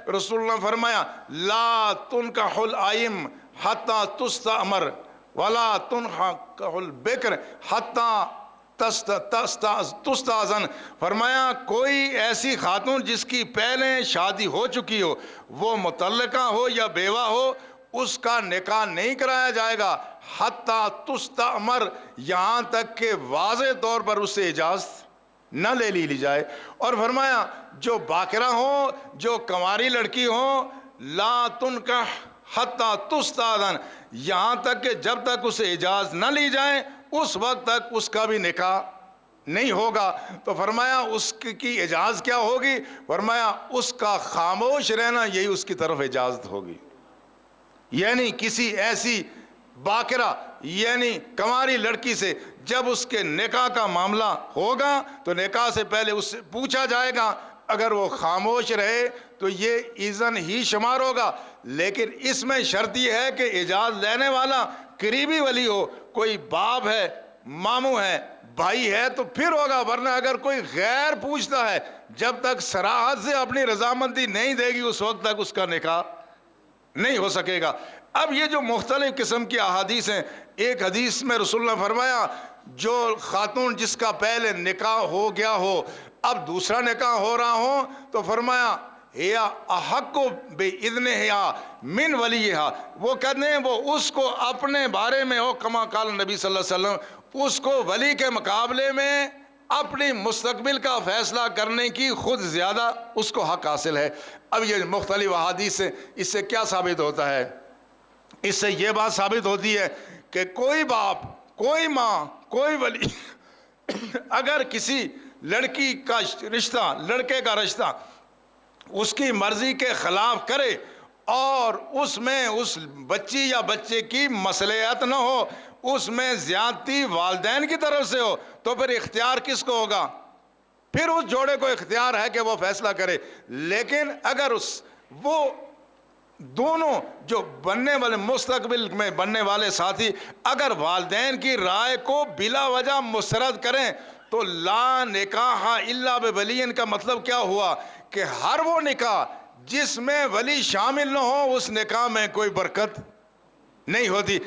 رسول اللہ نے فرمایا لا تنکح الائم حتی تستأمر ولا تنکح البکر حتی تستاذن. فرمایا کوئی ایسی خاتون جس کی پہلے شادی ہو چکی ہو، وہ مطلقہ ہو یا بیوہ ہو، اس کا نکاح نہیں کرایا جائے گا حتی تستأمر، یہاں تک کہ واضح طور پر اس سے اجازت نہ لے لی جائے. اور فرمایا جو باکرہ ہوں، جو کنواری لڑکی ہوں، لا تنکح حتی تستاذن، یہاں تک کہ جب تک اسے اجازت نہ لی جائے اس وقت تک اس کا بھی نکاح نہیں ہوگا. تو فرمایا اس کی اجازت کیا ہوگی؟ فرمایا اس کا خاموش رہنا یہی اس کی طرف اجازت ہوگی. یعنی کسی ایسی باکرہ یعنی کنواری لڑکی سے جب اس کے نکاح کا معاملہ ہوگا تو نکاح سے پہلے اس سے پوچھا جائے گا، اگر وہ خاموش رہے تو یہ اذن ہی شمار ہوگا. لیکن اس میں شرط یہ ہے کہ اجازت لینے والا قریبی ولی ہو، کوئی باپ ہے، ماموں ہے، بھائی ہے تو پھر ہوگا، ورنہ اگر کوئی غیر پوچھتا ہے جب تک صراحت سے اپنی رضامندی نہیں دے گی اس وقت تک اس کا نکاح نہیں ہو سکے گا. اب یہ جو مختلف قسم کی احادیث ہیں، ایک حدیث میں رسول اللہ نے فرمایا جو خاتون جس کا پہلے نکاح ہو گیا ہو اب دوسرا نکاح ہو رہا ہو تو فرمایا یا احق باذنہا من ولیہا، وہ کہتے ہیں وہ اس کو اپنے بارے میں ہو کما قال نبی صلی اللہ علیہ وسلم، اس کو ولی کے مقابلے میں اپنی مستقبل کا فیصلہ کرنے کی خود زیادہ اس کو حق حاصل ہے. اب یہ مختلف احادیث سے اس سے کیا ثابت ہوتا ہے؟ اس سے یہ بات ثابت ہوتی ہے کہ کوئی باپ، کوئی ماں، کوئی ولی اگر کسی لڑکی کا رشتہ، لڑکے کا رشتہ اس کی مرضی کے خلاف کرے اور اس میں اس بچی یا بچے کی مصلحت نہ ہو، اس میں زیادتی والدین کی طرف سے ہو، تو پھر اختیار کس کو ہوگا؟ پھر اس جوڑے کو اختیار ہے کہ وہ فیصلہ کرے. لیکن اگر وہ دونوں جو بننے والے مستقبل میں بننے والے ساتھی اگر والدین کی رائے کو بلا وجہ مسترد کریں تو لا نکاح الا بولی کا مطلب کیا ہوا کہ ہر وہ نکاح جس میں ولی شامل نہ ہو اس نکاح میں کوئی برکت نہیں ہوتی.